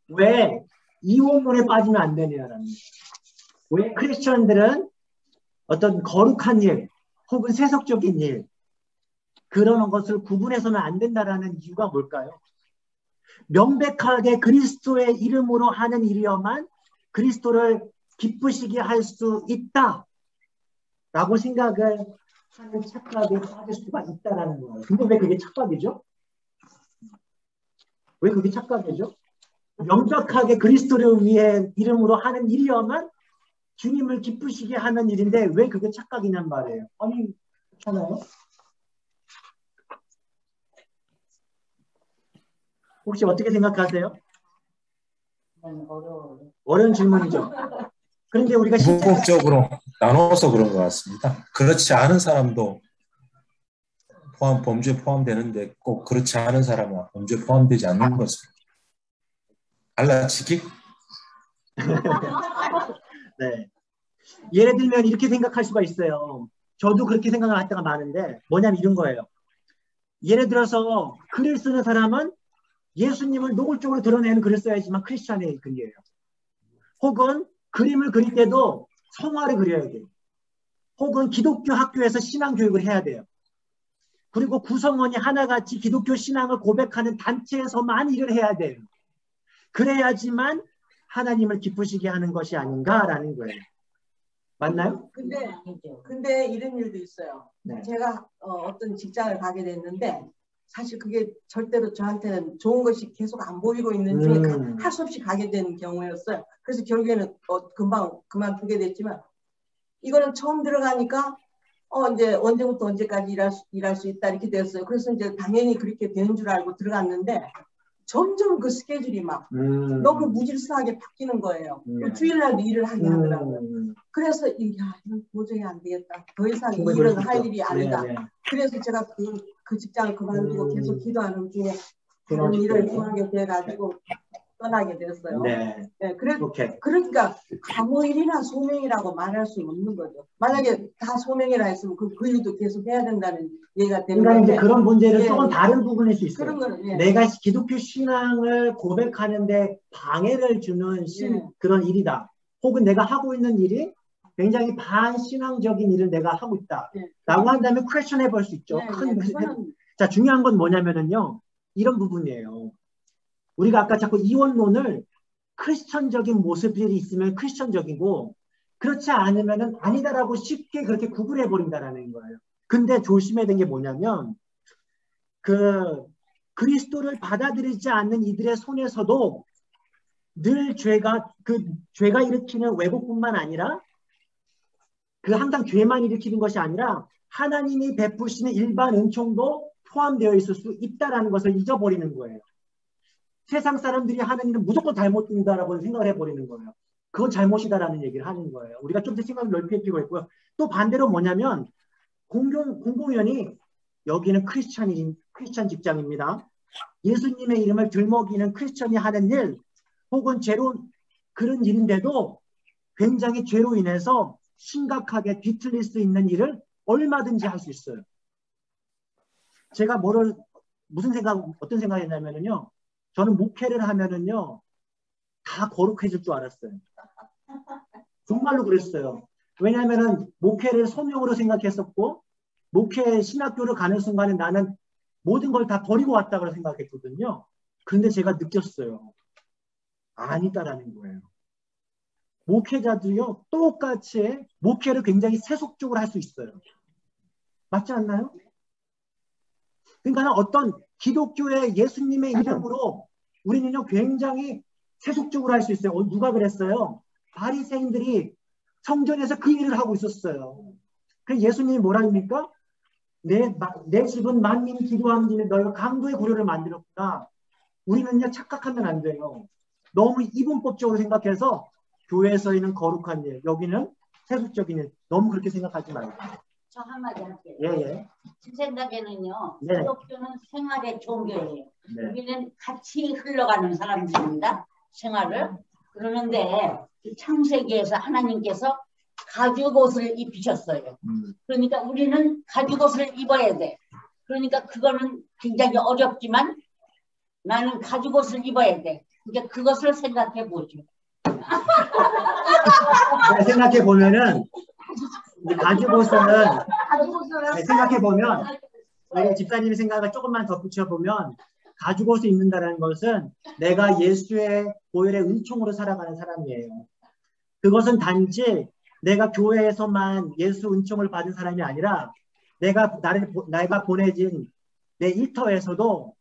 왜 이혼론에 빠지면 안 되냐라는. 왜 크리스천들은 어떤 거룩한 일 혹은 세속적인 일 그런 것을 구분해서는 안 된다라는 이유가 뭘까요? 명백하게 그리스도의 이름으로 하는 일이어만 그리스도를 기쁘시게 할 수 있다라고 생각을 하는 착각에 빠질 수가 있다라는 거예요. 근데 왜 그게 착각이죠? 왜 그게 착각이죠? 명백하게 그리스도를 위해 이름으로 하는 일이어만 주님을 기쁘시게 하는 일인데 왜 그게 착각이냔 말이에요. 아니, 그렇잖아요. 혹시 어떻게 생각하세요? 어려운 질문이죠. 그런데 우리가
부분적으로 나눠서 그런 것 같습니다. 그렇지 않은 사람도 범죄에 포함되는데 꼭 그렇지 않은 사람은 범죄에 포함되지 않는 것을 갈라치기?
네. 예를 들면 이렇게 생각할 수가 있어요. 저도 그렇게 생각을 할 때가 많은데 뭐냐면 이런 거예요. 예를 들어서 글을 쓰는 사람은 예수님을 노골적으로 드러내는 글을 써야지만 크리스찬의 글이에요. 혹은 그림을 그릴 때도 성화를 그려야 돼요. 혹은 기독교 학교에서 신앙교육을 해야 돼요. 그리고 구성원이 하나같이 기독교 신앙을 고백하는 단체에서만 일을 해야 돼요. 그래야지만 하나님을 기쁘시게 하는 것이 아닌가라는 거예요. 맞나요?
근데 이런 일도 있어요.
네.
제가 어떤 직장을 가게 됐는데 사실 그게 절대로 저한테는 좋은 것이 계속 안 보이고 있는 중에 할 수 없이 가게 된 경우였어요. 그래서 결국에는 금방 그만두게 됐지만 이거는 처음 들어가니까 이제 언제부터 언제까지 일할 수 있다 이렇게 됐어요. 그래서 이제 당연히 그렇게 되는 줄 알고 들어갔는데 점점 그 스케줄이 막 너무 무질서하게 바뀌는 거예요. 주일날도 일을 하게 하더라고요. 그래서 이건 도저히 안 되겠다. 더 이상 이 일은 할 일이 아니다. 그래서 제가 그 직장을 그만두고 계속 기도하는 중에 다른 일을 구하게 돼가지고 떠나게 됐어요.
네.
네, 그러니까 사모일이나 소명이라고 말할 수는 없는 거죠. 만약에 다 소명이라 했으면 그 일도 계속 해야 된다는 얘기가 되는
그러니까
건데
이제 그런 문제는 조금 다른 부분일 수 있어요.
그런 거는,
내가 기독교 신앙을 고백하는데 방해를 주는 그런 일이다. 혹은 내가 하고 있는 일이 굉장히 반신앙적인 일을 내가 하고 있다. 라고 한다면 퀘스천해 볼 수 있죠. 자, 중요한 건 뭐냐면은요. 이런 부분이에요. 우리가 아까 자꾸 이원론을 크리스천적인 모습들이 있으면 크리스천적이고 그렇지 않으면은 아니다라고 쉽게 그렇게 구분해 버린다라는 거예요. 근데 조심해야 되는 게 뭐냐면 그리스도를 받아들이지 않는 이들의 손에서도 늘 죄가 일으키는 왜곡뿐만 아니라 항상 죄만 일으키는 것이 아니라 하나님이 베푸시는 일반 은총도 포함되어 있을 수 있다라는 것을 잊어버리는 거예요. 세상 사람들이 하는 일은 무조건 잘못된다라고 생각을 해버리는 거예요. 그건 잘못이다라는 얘기를 하는 거예요. 우리가 좀 더 생각을 넓힐 필요가 있고요. 또 반대로 뭐냐면 공공연히 여기는 크리스찬 직장입니다. 예수님의 이름을 들먹이는 크리스찬이 하는 일 혹은 그런 일인데도 굉장히 죄로 인해서 심각하게 뒤틀릴 수 있는 일을 얼마든지 할 수 있어요. 제가 어떤 생각이었냐면요. 저는 목회를 하면은요, 다 거룩해질 줄 알았어요. 정말로 그랬어요. 왜냐하면은 목회를 소명으로 생각했었고, 목회 신학교를 가는 순간에 나는 모든 걸 다 버리고 왔다고 생각했거든요. 그런데 제가 느꼈어요. 아니다라는 거예요. 목회자들요, 똑같이 목회를 굉장히 세속적으로 할 수 있어요. 맞지 않나요? 그러니까 어떤 기독교의 예수님의 이름으로 우리는요, 굉장히 세속적으로 할 수 있어요. 누가 그랬어요? 바리새인들이 성전에서 그 일을 하고 있었어요. 그 예수님이 뭐라 합니까? 내 집은 만민 기도하는 집에 너희가 강도의 고려를 만들었구나. 우리는요, 착각하면 안 돼요. 너무 이분법적으로 생각해서 교회에서 있는 거룩한 일, 여기는 세속적인 일, 너무 그렇게 생각하지 말고.
저 한마디 할게요.
예.
제 생각에는요.
네.
기독교는 생활의 종교예요.
네.
우리는 같이 흘러가는 사람들입니다. 생활을. 그러는데 창세기에서 하나님께서 가죽옷을 입히셨어요. 그러니까 우리는 가죽옷을 입어야 돼. 그러니까 그거는 굉장히 어렵지만 나는 가죽옷을 입어야 돼. 그러니까 그것을 생각해 보죠.
생각해 보면은 가죽옷은 생각해 보면 우리 집사님의 생각을 조금만 덧붙여 보면 가죽옷을 입는다는 것은 내가 예수의 보혈의 은총으로 살아가는 사람이에요. 그것은 단지 내가 교회에서만 예수 은총을 받은 사람이 아니라 내가 보내진 내 일터에서도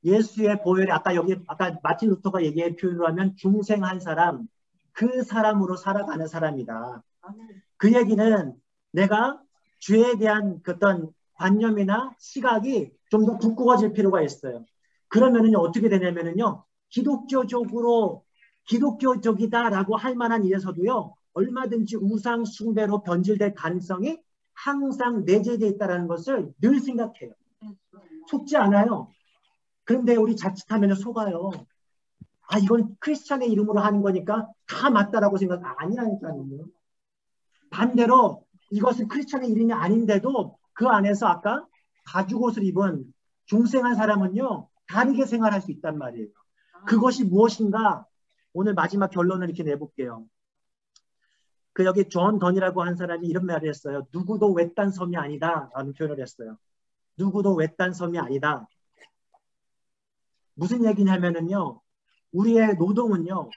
예수의 보혈에 아까 마틴 루터가 얘기한 표현으로 하면 중생한 사람, 그 사람으로 살아가는 사람이다. 그 얘기는 내가 죄에 대한 어떤 관념이나 시각이 좀 더 두꺼워질 필요가 있어요. 그러면은 어떻게 되냐면은요, 기독교적이다라고 할 만한 일에서도요, 얼마든지 우상 숭배로 변질될 가능성이 항상 내재되어 있다는 것을 늘 생각해요. 속지 않아요. 그런데 우리 자칫하면 속아요. 이건 크리스찬의 이름으로 하는 거니까 다 맞다라고 아니라니까요. 반대로 이것은 크리스찬의 이름이 아닌데도 그 안에서 아까 가죽옷을 입은 중생한 사람은요, 다르게 생활할 수 있단 말이에요. 그것이 무엇인가? 오늘 마지막 결론을 이렇게 내볼게요. 여기 존 던이라고 한 사람이 이런 말을 했어요. 누구도 외딴 섬이 아니다 라는 표현을 했어요. 누구도 외딴 섬이 아니다. 무슨 얘기냐면은요, 우리의 노동은요,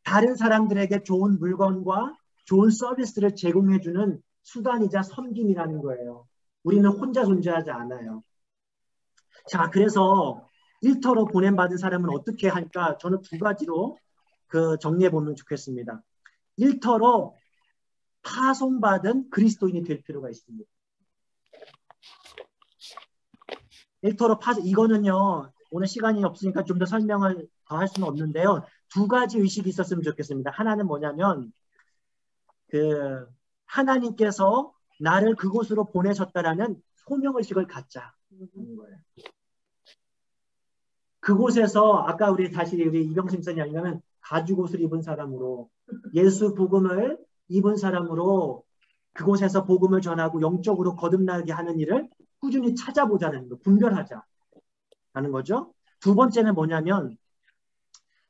다른 사람들에게 좋은 물건과 좋은 서비스를 제공해주는 수단이자 섬김이라는 거예요. 우리는 혼자 존재하지 않아요. 자, 그래서 일터로 보냄받은 사람은 어떻게 할까? 저는 두 가지로 정리해 보면 좋겠습니다. 일터로 파송받은 그리스도인이 될 필요가 있습니다. 일터로 이거는요, 오늘 시간이 없으니까 좀 더 설명을 더 할 수는 없는데요. 두 가지 의식이 있었으면 좋겠습니다. 하나는 뭐냐면, 하나님께서 나를 그곳으로 보내셨다라는 소명의식을 갖자는 거예요. 그곳에서 아까 우리 이병심 선생님이 하면 가죽옷을 입은 사람으로 예수 복음을 입은 사람으로 그곳에서 복음을 전하고 영적으로 거듭나게 하는 일을 꾸준히 찾아보자는 거, 분별하자는 거죠. 두 번째는 뭐냐면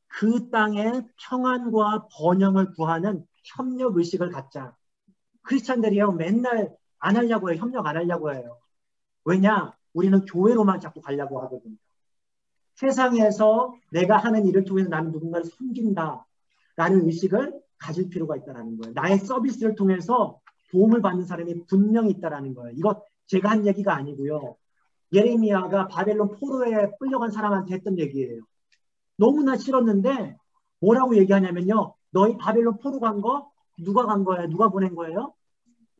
그 땅의 평안과 번영을 구하는 협력의식을 갖자. 크리스찬들이요, 맨날 안 하려고 해요. 협력 안 하려고 해요. 왜냐? 우리는 교회로만 자꾸 가려고 하거든요. 세상에서 내가 하는 일을 통해서 나는 누군가를 섬긴다라는 의식을 가질 필요가 있다는 거예요. 나의 서비스를 통해서 도움을 받는 사람이 분명히 있다는 거예요. 이거 제가 한 얘기가 아니고요. 예레미야가 바벨론 포로에 끌려간 사람한테 했던 얘기예요. 너무나 싫었는데 뭐라고 얘기하냐면요. 너희 바벨론 포로 간 거 누가 간 거야? 누가 보낸 거예요?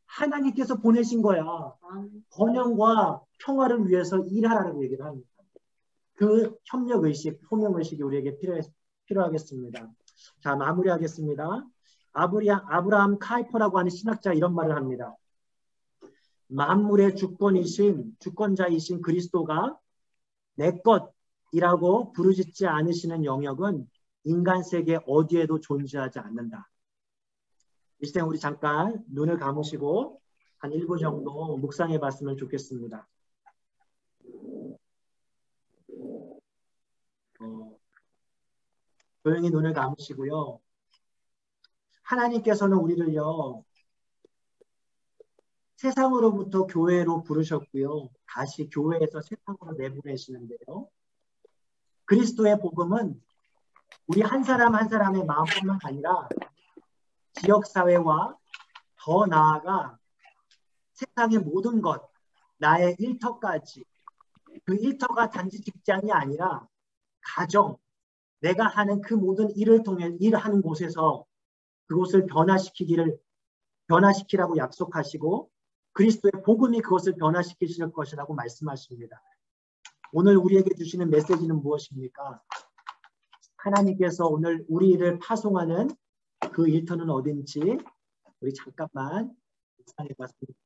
하나님께서 보내신 거야. 번영과 평화를 위해서 일하라고 얘기를 합니다. 그 협력의식, 소명의식이 우리에게 필요하겠습니다. 자, 마무리하겠습니다. 아브라함 카이퍼라고 하는 신학자가 이런 말을 합니다. 만물의 주권자이신 그리스도가 내 것이라고 부르짖지 않으시는 영역은 인간 세계 어디에도 존재하지 않는다. 이 시간 우리 잠깐 눈을 감으시고 한 1분 정도 묵상해 봤으면 좋겠습니다. 조용히 눈을 감으시고요. 하나님께서는 우리를요, 세상으로부터 교회로 부르셨고요. 다시 교회에서 세상으로 내보내시는데요. 그리스도의 복음은 우리 한 사람 한 사람의 마음뿐만 아니라 지역사회와 더 나아가 세상의 모든 것, 나의 일터까지, 그 일터가 단지 직장이 아니라 가정, 내가 하는 그 모든 일을 통해 일하는 곳에서 그곳을 변화시키라고 약속하시고 그리스도의 복음이 그것을 변화시키실 것이라고 말씀하십니다. 오늘 우리에게 주시는 메시지는 무엇입니까? 하나님께서 오늘 우리를 파송하는 그 일터는 어딘지 우리 잠깐만 묵상해 봤습니다.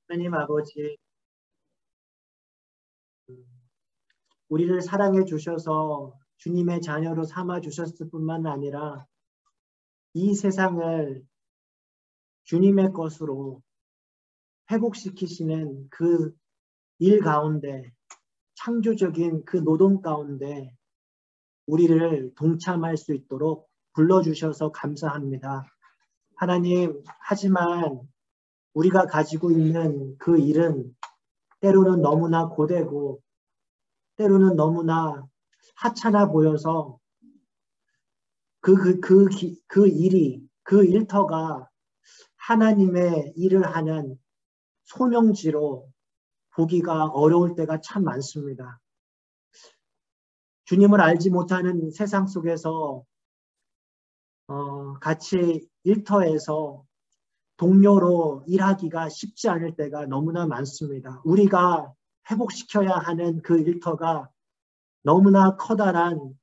하나님 아버지, 우리를 사랑해 주셔서 주님의 자녀로 삼아 주셨을 뿐만 아니라 이 세상을 주님의 것으로 회복시키시는 그 일 가운데, 창조적인 그 노동 가운데 우리를 동참할 수 있도록 불러주셔서 감사합니다. 하나님, 하지만 우리가 가지고 있는 그 일은 때로는 너무나 고되고 때로는 너무나 하찮아 보여서 그 일이, 그 일터가 하나님의 일을 하는 소명지로 보기가 어려울 때가 참 많습니다. 주님을 알지 못하는 세상 속에서 같이 일터에서 동료로 일하기가 쉽지 않을 때가 너무나 많습니다. 우리가 회복시켜야 하는 그 일터가 너무나 커다란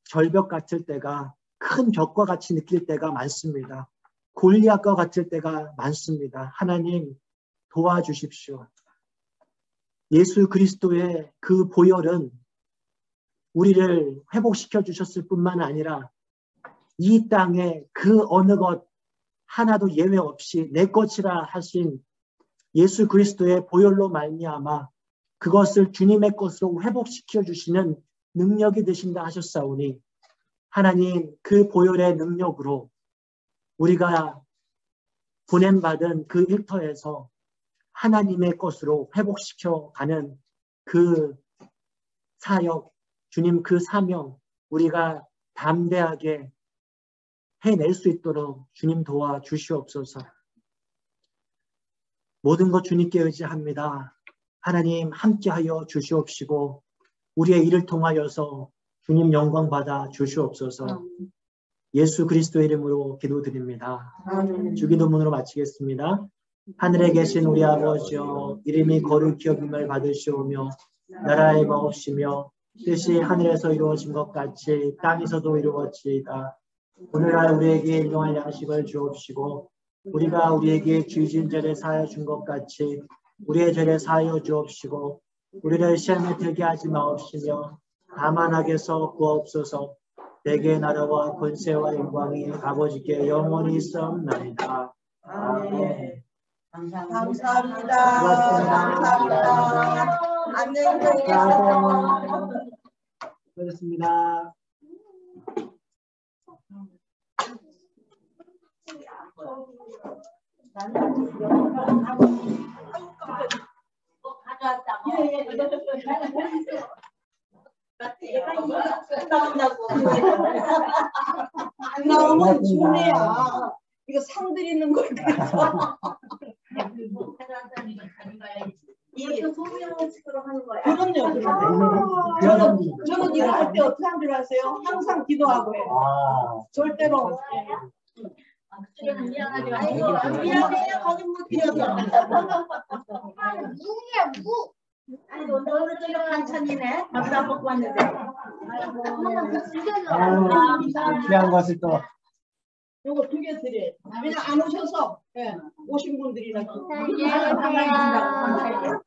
절벽 같을 때가, 큰 벽과 같이 느낄 때가 많습니다. 골리앗과 같을 때가 많습니다. 하나님 도와주십시오. 예수 그리스도의 그 보혈은 우리를 회복시켜 주셨을 뿐만 아니라 이 땅에 그 어느 것 하나도 예외 없이 내 것이라 하신 예수 그리스도의 보혈로 말미암아 그것을 주님의 것으로 회복시켜 주시는 능력이 되신다 하셨사오니 하나님 그 보혈의 능력으로 우리가 보냄받은 그 일터에서 하나님의 것으로 회복시켜 가는 그 사역, 주님 그 사명 우리가 담대하게 해낼 수 있도록 주님 도와주시옵소서. 모든 것 주님께 의지합니다. 하나님 함께하여 주시옵시고 우리의 일을 통하여서 주님 영광 받아 주시옵소서. 예수 그리스도의 이름으로 기도드립니다. 주기도문으로 마치겠습니다. 하늘에 계신 우리 아버지여, 이름이 거룩히 여김을 받으시오며 나라의 마옵시며 뜻이 하늘에서 이루어진 것 같이 땅에서도 이루어지이다. 오늘날 우리에게 일용할 양식을 주옵시고 우리가 우리에게 죄 지은 죄를 사하여 준 것 같이 우리의 죄를 사하여 주옵시고 우리를 시험에 들게 하지 마옵시며 다만 악에서 구하옵소서. 내게 나라와 권세와 영광이 아버지께 영원히 있사옵나이다. 아멘.
감사합니다. 감사합니다. 안녕히 계세요.
수고하셨습니다.
안 나오면 주네요.
이거 상 드리는 걸 그래서
이게 소명식으로 하는 거야.
그럼요. 저는 이거 할 때 어떻게 하는 줄 아세요? 항상 기도하고 해요. 절대로.
미안해요. 거긴 못 드려서. 아니 오늘 저녁 반찬이네. 밥도 안 먹고 왔는데.
귀한 것을 또.
요거 2개 드려요. 그냥 안 오셔서 오신 분들이라도.
안녕하세요.